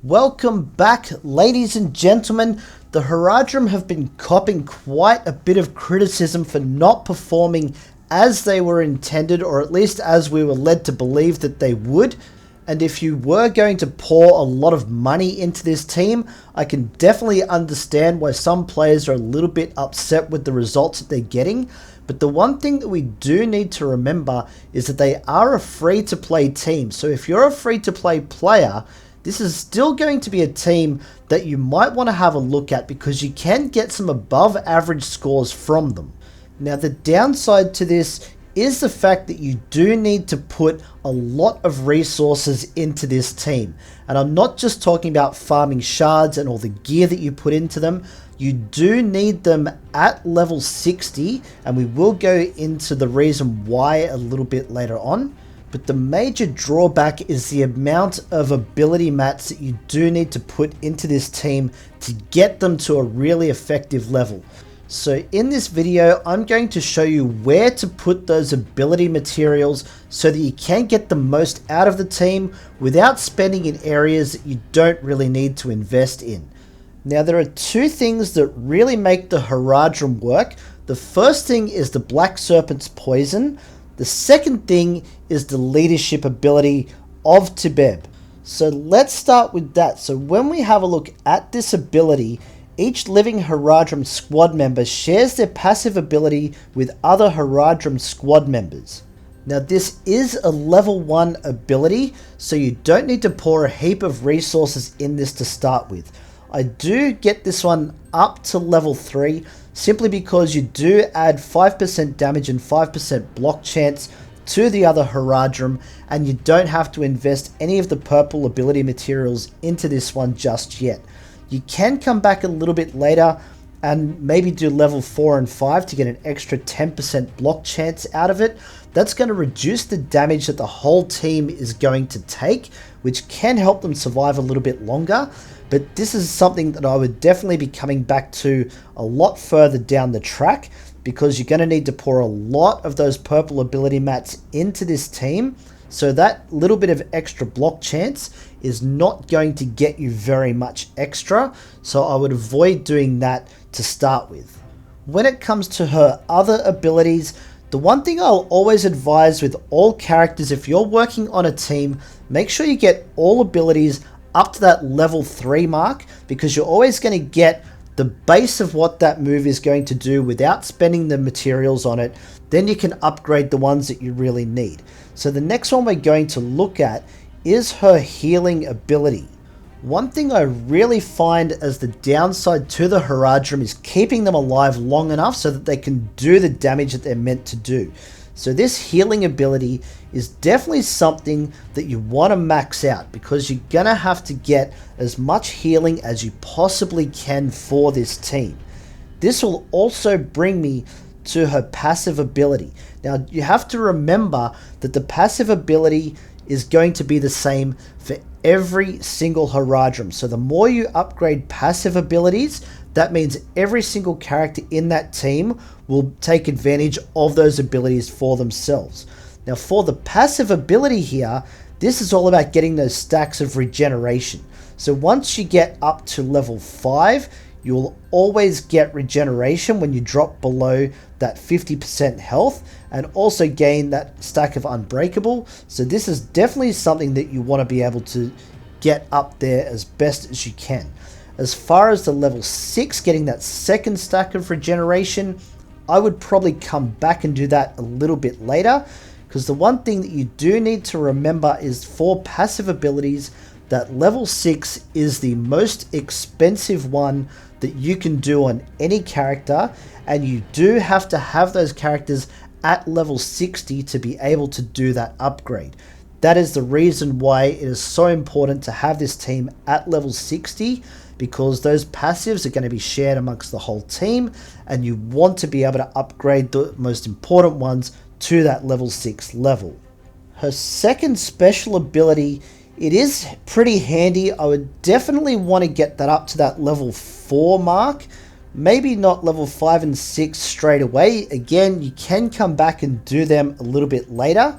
Welcome back, ladies and gentlemen. The Haradrim have been copping quite a bit of criticism for not performing as they were intended, or at least as we were led to believe that they would. And if you were going to pour a lot of money into this team, I can definitely understand why some players are a little bit upset with the results that they're getting. But the one thing that we do need to remember is that they are a free-to-play team. So if you're a free-to-play player, this is still going to be a team that you might want to have a look at because you can get some above average scores from them. Now, the downside to this is the fact that you do need to put a lot of resources into this team. And I'm not just talking about farming shards and all the gear that you put into them. You do need them at level 60, and we will go into the reason why a little bit later on. But the major drawback is the amount of ability mats that you do need to put into this team to get them to a really effective level. So in this video, I'm going to show you where to put those ability materials so that you can get the most out of the team without spending in areas that you don't really need to invest in. Now, there are two things that really make the Haradrim work. The first thing is the Black Serpent's poison. The second thing is the leadership ability of Tibe. So let's start with that. So when we have a look at this ability, each living Haradrim squad member shares their passive ability with other Haradrim squad members. Now, this is a level 1 ability, so you don't need to pour a heap of resources in this to start with. I do get this one up to level 3 simply because you do add 5% damage and 5% block chance to the other Haradrim, and you don't have to invest any of the purple ability materials into this one just yet. You can come back a little bit later and maybe do level 4 and 5 to get an extra 10% block chance out of it. That's going to reduce the damage that the whole team is going to take, which can help them survive a little bit longer. But this is something that I would definitely be coming back to a lot further down the track, because you're going to need to pour a lot of those purple ability mats into this team. So that little bit of extra block chance is not going to get you very much extra. So I would avoid doing that to start with. When it comes to her other abilities, the one thing I'll always advise with all characters, if you're working on a team, make sure you get all abilities up to that level 3 mark, because you're always going to get the base of what that move is going to do without spending the materials on it. Then you can upgrade the ones that you really need. So the next one we're going to look at is her healing ability. One thing I really find as the downside to the Haradrim is keeping them alive long enough so that they can do the damage that they're meant to do. So this healing ability is definitely something that you want to max out, because you're going to have to get as much healing as you possibly can for this team. This will also bring me to her passive ability. Now, you have to remember that the passive ability is going to be the same for every single Haradrim. So the more you upgrade passive abilities, that means every single character in that team will take advantage of those abilities for themselves. Now, for the passive ability here, this is all about getting those stacks of regeneration. So once you get up to level 5, you'll always get regeneration when you drop below that 50% health, and also gain that stack of unbreakable. So this is definitely something that you want to be able to get up there as best as you can. As far as the level 6, getting that second stack of regeneration, I would probably come back and do that a little bit later, because the one thing that you do need to remember is for passive abilities, that level 6 is the most expensive one that you can do on any character, and you do have to have those characters at level 60 to be able to do that upgrade. That is the reason why it is so important to have this team at level 60, because those passives are going to be shared amongst the whole team, and you want to be able to upgrade the most important ones to that level 6 level. Her second special ability, it is pretty handy. I would definitely want to get that up to that level 4 mark. Maybe not level 5 and 6 straight away. Again, you can come back and do them a little bit later,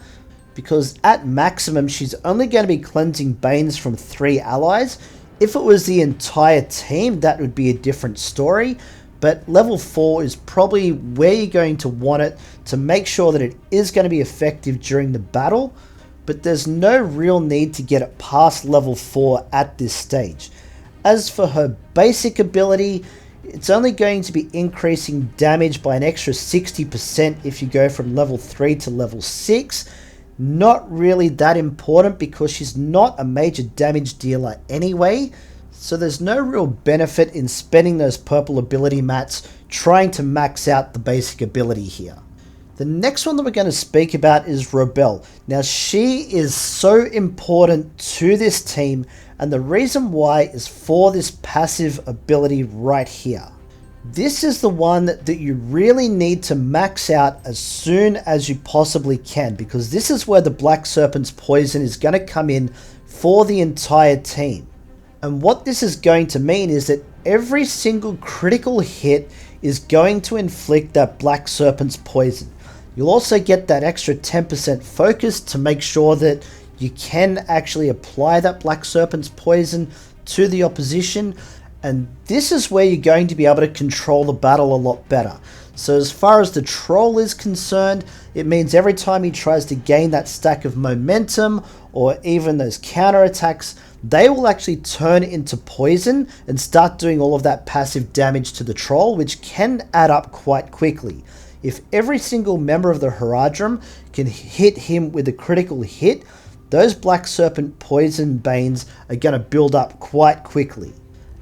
because at maximum she's only going to be cleansing Banes from 3 allies. If it was the entire team, that would be a different story, but level 4 is probably where you're going to want it to make sure that it is going to be effective during the battle, but there's no real need to get it past level 4 at this stage. As for her basic ability, it's only going to be increasing damage by an extra 60% if you go from level 3 to level 6. Not really that important because she's not a major damage dealer anyway, so there's no real benefit in spending those purple ability mats trying to max out the basic ability here. The next one that we're going to speak about is Robel. Now she is so important to this team, and the reason why is for this passive ability right here. This is the one that you really need to max out as soon as you possibly can, because this is where the Black Serpent's poison is going to come in for the entire team. And what this is going to mean is that every single critical hit is going to inflict that Black Serpent's poison. You'll also get that extra 10% focus to make sure that you can actually apply that Black Serpent's poison to the opposition, and this is where you're going to be able to control the battle a lot better. So as far as the troll is concerned, it means every time he tries to gain that stack of momentum or even those counterattacks, they will actually turn into poison and start doing all of that passive damage to the troll, which can add up quite quickly. If every single member of the Haradrim can hit him with a critical hit, those Black Serpent poison banes are going to build up quite quickly.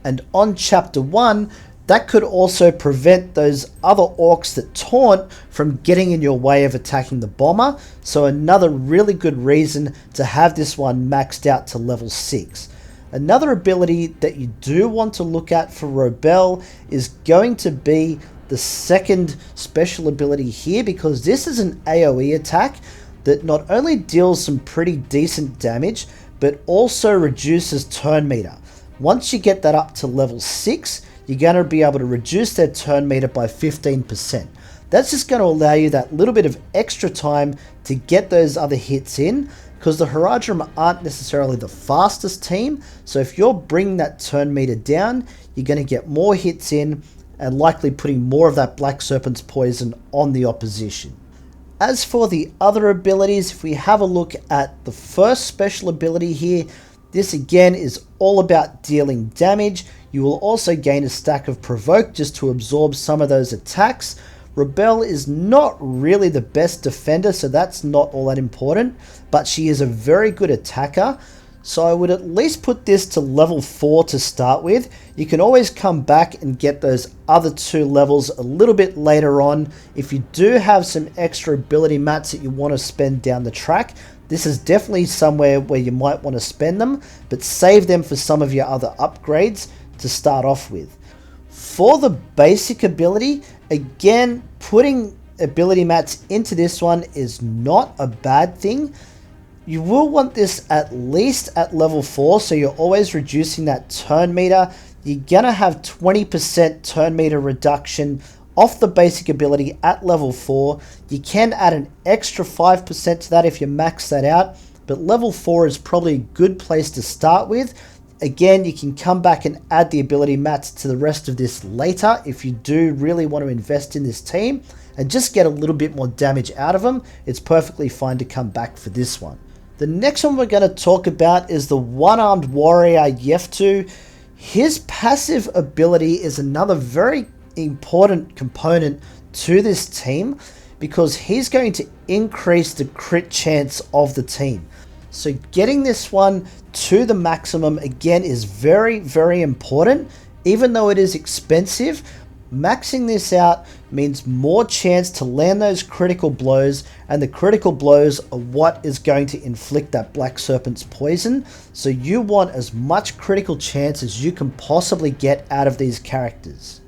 And on chapter 1, that could also prevent those other orcs that taunt from getting in your way of attacking the bomber, so another really good reason to have this one maxed out to level 6. Another ability that you do want to look at for Robel is going to be the second special ability here, because this is an AoE attack that not only deals some pretty decent damage, but also reduces turn meter. Once you get that up to level 6, you're going to be able to reduce their turn meter by 15%. That's just going to allow you that little bit of extra time to get those other hits in, because the Haradrim aren't necessarily the fastest team, so if you're bringing that turn meter down, you're going to get more hits in and likely putting more of that Black Serpent's poison on the opposition. As for the other abilities, if we have a look at the first special ability here, this again is all about dealing damage. You will also gain a stack of Provoke just to absorb some of those attacks. Robel is not really the best defender, so that's not all that important, but she is a very good attacker. So I would at least put this to level 4 to start with. You can always come back and get those other 2 levels a little bit later on. If you do have some extra ability mats that you want to spend down the track, this is definitely somewhere where you might want to spend them, but save them for some of your other upgrades to start off with. For the basic ability, again, putting ability mats into this one is not a bad thing. You will want this at least at level 4, so you're always reducing that turn meter. You're going to have 20% turn meter reduction off the basic ability at level 4. You can add an extra 5% to that if you max that out, but level 4 is probably a good place to start with. Again, you can come back and add the ability mats to the rest of this later if you do really want to invest in this team and just get a little bit more damage out of them. It's perfectly fine to come back for this one. The next one we're going to talk about is the one-armed warrior Yeftu. His passive ability is another very important component to this team because he's going to increase the crit chance of the team. So getting this one to the maximum again is very, very important. Even though it is expensive, maxing this out means more chance to land those critical blows, and the critical blows are what is going to inflict that Black Serpent's poison. So you want as much critical chance as you can possibly get out of these characters.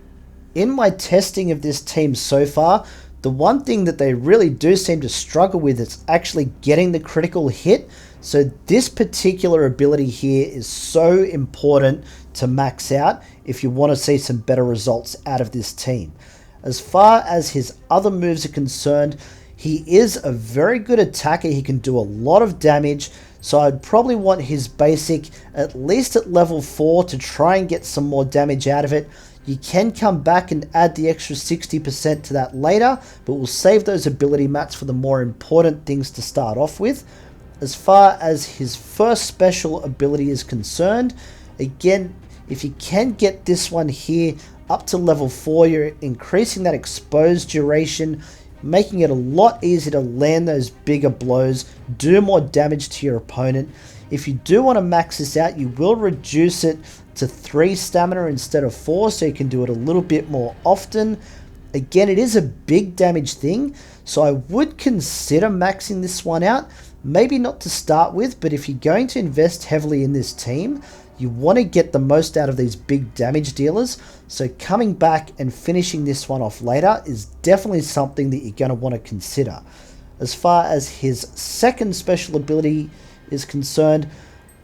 In my testing of this team so far, the one thing that they really do seem to struggle with is actually getting the critical hit. So this particular ability here is so important to max out if you want to see some better results out of this team. As far as his other moves are concerned, he is a very good attacker. He can do a lot of damage. So I'd probably want his basic at least at level 4 to try and get some more damage out of it. You can come back and add the extra 60% to that later, but we'll save those ability mats for the more important things to start off with. As far as his first special ability is concerned, again, if you can get this one here up to level 4, you're increasing that exposed duration, making it a lot easier to land those bigger blows, do more damage to your opponent. If you do want to max this out, you will reduce it to 3 stamina instead of 4, so you can do it a little bit more often. Again, it is a big damage thing, so I would consider maxing this one out. Maybe not to start with, but if you're going to invest heavily in this team, you want to get the most out of these big damage dealers, so coming back and finishing this one off later is definitely something that you're going to want to consider. As far as his second special ability is concerned,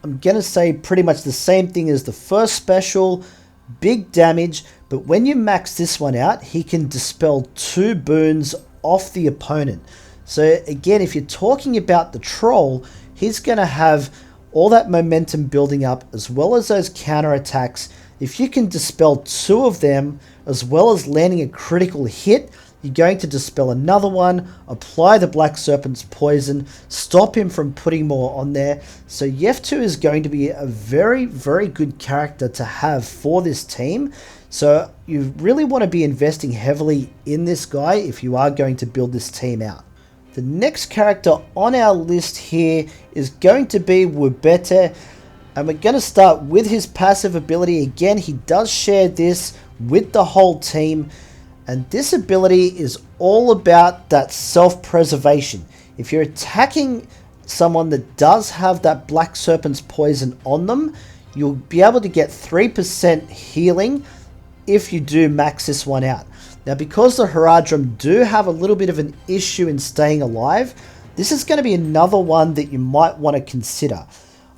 I'm going to say pretty much the same thing as the first special, big damage, but when you max this one out, he can dispel 2 boons off the opponent. So again, if you're talking about the troll, he's going to have all that momentum building up as well as those counter attacks. If you can dispel 2 of them as well as landing a critical hit, you're going to dispel another one, apply the Black Serpent's poison, stop him from putting more on there. So Yef2 is going to be a very, very good character to have for this team. So you really want to be investing heavily in this guy if you are going to build this team out. The next character on our list here is going to be Wer-better, and we're going to start with his passive ability. Again, he does share this with the whole team, and this ability is all about that self-preservation. If you're attacking someone that does have that Black Serpent's poison on them, you'll be able to get 3% healing if you do max this one out. Now, because the Haradrim do have a little bit of an issue in staying alive, this is going to be another one that you might want to consider.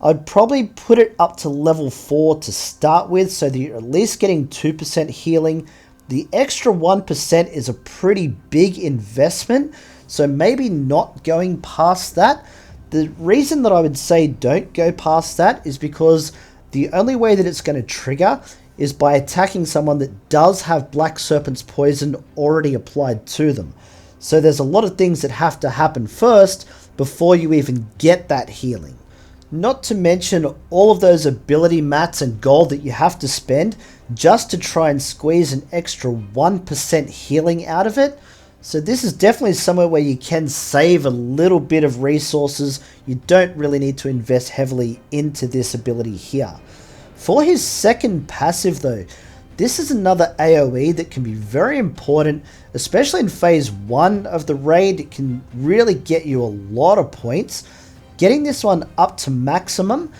I'd probably put it up to level 4 to start with, so that you're at least getting 2% healing. The extra 1% is a pretty big investment, so maybe not going past that. The reason that I would say don't go past that is because the only way that it's going to trigger is by attacking someone that does have Black Serpent's poison already applied to them. So there's a lot of things that have to happen first before you even get that healing. Not to mention all of those ability mats and gold that you have to spend just to try and squeeze an extra 1% healing out of it. So this is definitely somewhere where you can save a little bit of resources. You don't really need to invest heavily into this ability here. For his second passive though, this is another AoE that can be very important, especially in phase 1 of the raid. It can really get you a lot of points. Getting this one up to maximum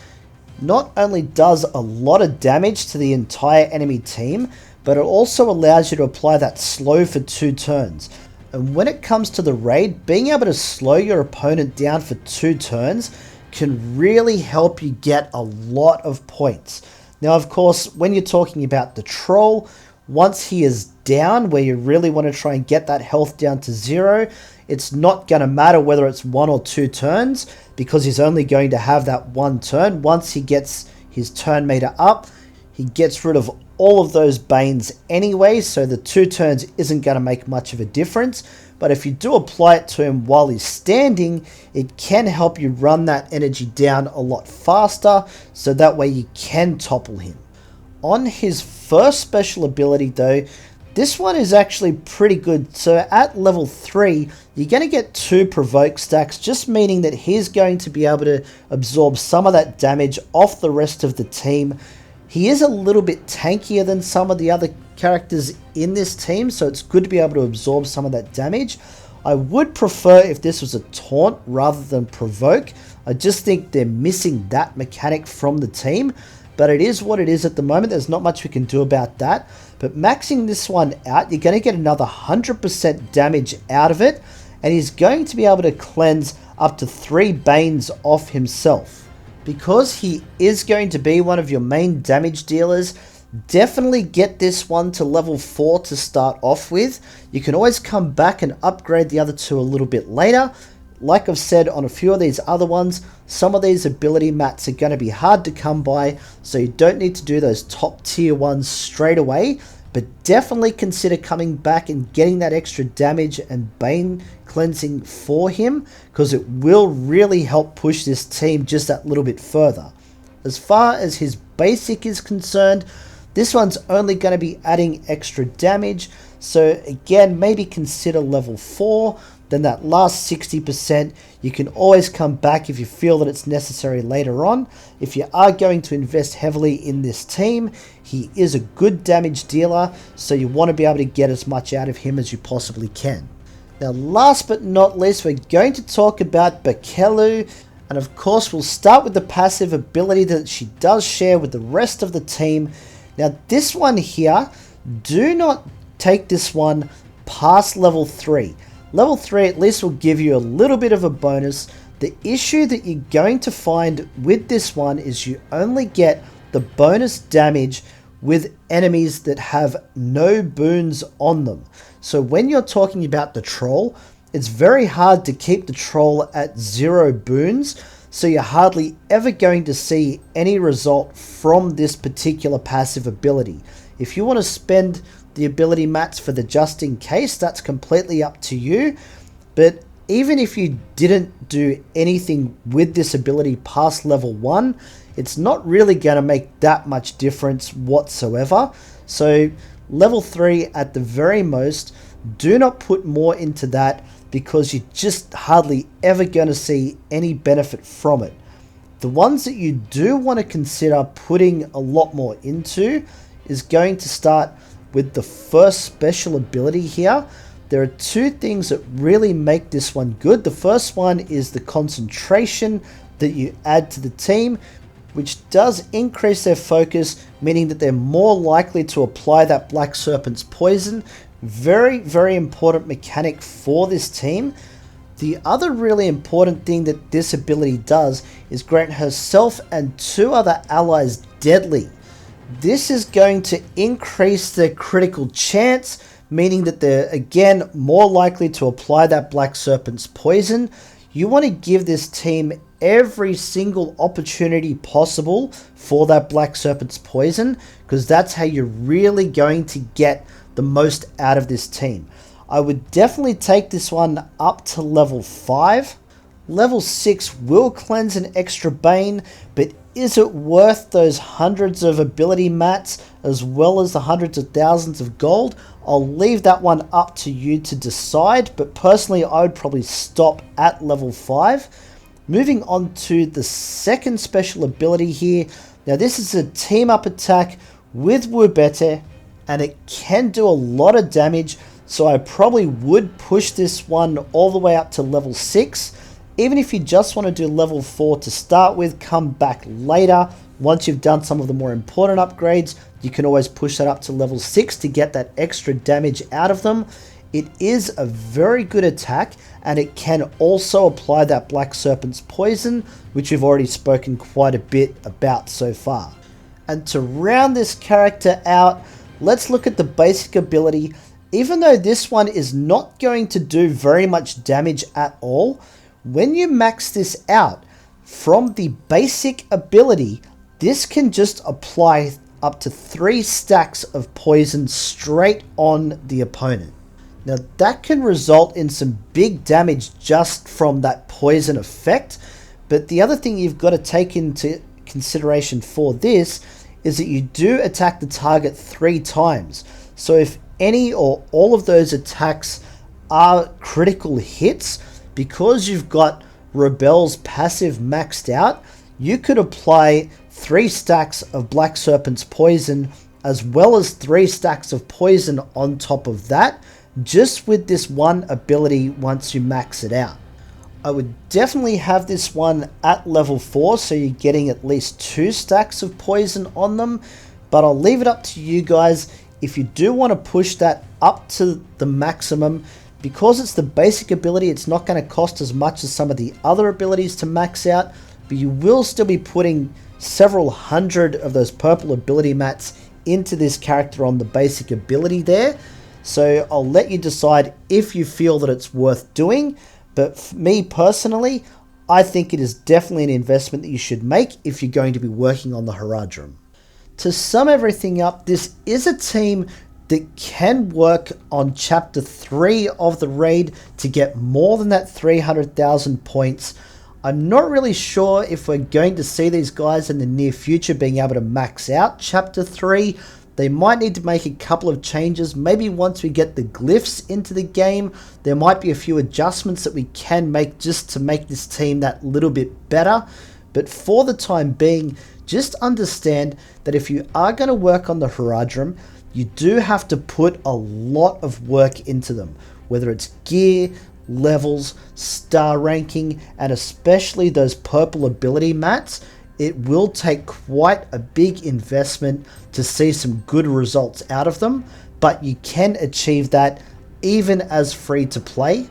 not only does a lot of damage to the entire enemy team, but it also allows you to apply that slow for 2 turns. And when it comes to the raid, being able to slow your opponent down for 2 turns can really help you get a lot of points. Now, of course, when you're talking about the troll, once he is down, where you really want to try and get that health down to 0, it's not going to matter whether it's 1 or 2 turns, because he's only going to have that 1 turn. Once he gets his turn meter up, he gets rid of all of those Banes anyway, so the 2 turns isn't going to make much of a difference. But if you do apply it to him while he's standing, it can help you run that energy down a lot faster, so that way you can topple him. On his first special ability though, this one is actually pretty good. So at level 3, you're going to get 2 provoke stacks, just meaning that he's going to be able to absorb some of that damage off the rest of the team. He is a little bit tankier than some of the other characters in this team, so it's good to be able to absorb some of that damage. I would prefer if this was a taunt rather than provoke. I just think they're missing that mechanic from the team, but it is what it is at the moment. There's not much we can do about that. But maxing this one out, you're going to get another 100% damage out of it, and he's going to be able to cleanse up to 3 Banes off himself. Because he is going to be one of your main damage dealers, definitely get this one to level 4 to start off with. You can always come back and upgrade the other 2 a little bit later. like I've said on a few of these other ones, some of these ability mats are going to be hard to come by, so you don't need to do those top tier ones straight away, but definitely consider coming back and getting that extra damage and bane cleansing for him, because it will really help push this team just that little bit further. As far as his basic is concerned, this one's only going to be adding extra damage, so again, maybe consider level 4. Then that last 60%, you can always come back if you feel that it's necessary later on. If you are going to invest heavily in this team, he is a good damage dealer, so you want to be able to get as much out of him as you possibly can. Now, last but not least, we're going to talk about Burkellu, and of course we'll start with the passive ability that she does share with the rest of the team. Now, this one here, do not take this one past level 3. Level 3 at least will give you a little bit of a bonus. The issue that you're going to find with this one is you only get the bonus damage with enemies that have no boons on them. So when you're talking about the troll, it's very hard to keep the troll at 0 boons, so you're hardly ever going to see any result from this particular passive ability. If you want to spend the ability mats for the just in case, that's completely up to you, but even if you didn't do anything with this ability past level 1, it's not really going to make that much difference whatsoever. So level 3 at the very most, do not put more into that, because you're just hardly ever going to see any benefit from it. The ones that you do want to consider putting a lot more into is going to start with the first special ability here. There are 2 things that really make this one good. The first one is the concentration that you add to the team, which does increase their focus, meaning that they're more likely to apply that Black Serpent's poison. Very, very important mechanic for this team. The other really important thing that this ability does is grant herself and 2 other allies deadly. This is going to increase their critical chance, meaning that they're again more likely to apply that Black Serpent's poison. You want to give this team every single opportunity possible for that Black Serpent's poison, because that's how you're really going to get the most out of this team. I would definitely take this one up to level 5. Level 6 will cleanse an extra bane, but is it worth those hundreds of ability mats as well as the hundreds of thousands of gold? I'll leave that one up to you to decide, but personally I would probably stop at level 5. Moving on to the second special ability here. Now this is a team up attack with Wer-better, and it can do a lot of damage, so I probably would push this one all the way up to level 6. Even if you just want to do level 4 to start with, come back later. Once you've done some of the more important upgrades, you can always push that up to level 6 to get that extra damage out of them. It is a very good attack, and it can also apply that Black Serpent's poison, which we've already spoken quite a bit about so far. And to round this character out, let's look at the basic ability. Even though this one is not going to do very much damage at all, when you max this out from the basic ability, this can just apply up to 3 stacks of poison straight on the opponent. Now that can result in some big damage just from that poison effect, but the other thing you've got to take into consideration for this is that you do attack the target 3 times. So if any or all of those attacks are critical hits, because you've got Robel's passive maxed out, you could apply 3 stacks of Black Serpent's poison as well as 3 stacks of poison on top of that, just with this one ability once you max it out. I would definitely have this one at level 4, so you're getting at least 2 stacks of poison on them, but I'll leave it up to you guys. If you do want to push that up to the maximum, because it's the basic ability, it's not going to cost as much as some of the other abilities to max out, but you will still be putting several hundred of those purple ability mats into this character on the basic ability there. So I'll let you decide if you feel that it's worth doing, But for me personally, I think it is definitely an investment that you should make if you're going to be working on the Haradrim. To sum everything up, this is a team that can work on Chapter 3 of the raid to get more than that 300,000 points. I'm not really sure if we're going to see these guys in the near future being able to max out Chapter 3. They might need to make a couple of changes. Maybe once we get the glyphs into the game, there might be a few adjustments that we can make just to make this team that little bit better. But for the time being, just understand that if you are going to work on the Haradrim, you do have to put a lot of work into them, whether it's gear, levels, star ranking, and especially those purple ability mats. It will take quite a big investment to see some good results out of them, but you can achieve that even as free to play.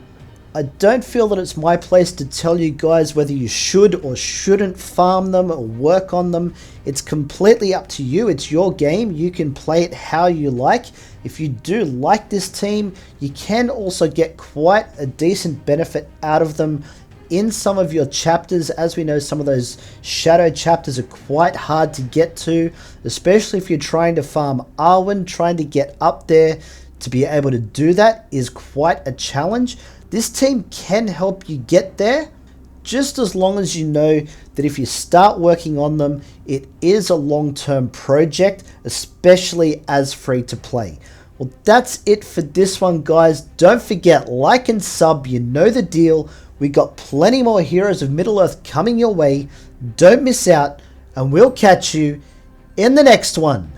I don't feel that it's my place to tell you guys whether you should or shouldn't farm them or work on them. It's completely up to you. It's your game. You can play it how you like. If you do like this team, you can also get quite a decent benefit out of them in some of your chapters. As we know, some of those shadow chapters are quite hard to get to, especially if you're trying to farm Arwen. Trying to get up there to be able to do that is quite a challenge. This team can help you get there, just as long as you know that if you start working on them, it is a long-term project, especially as free to play. Well, that's it for this one, guys. Don't forget, like and sub, you know the deal. We got plenty more Heroes of Middle-earth coming your way. Don't miss out, and we'll catch you in the next one.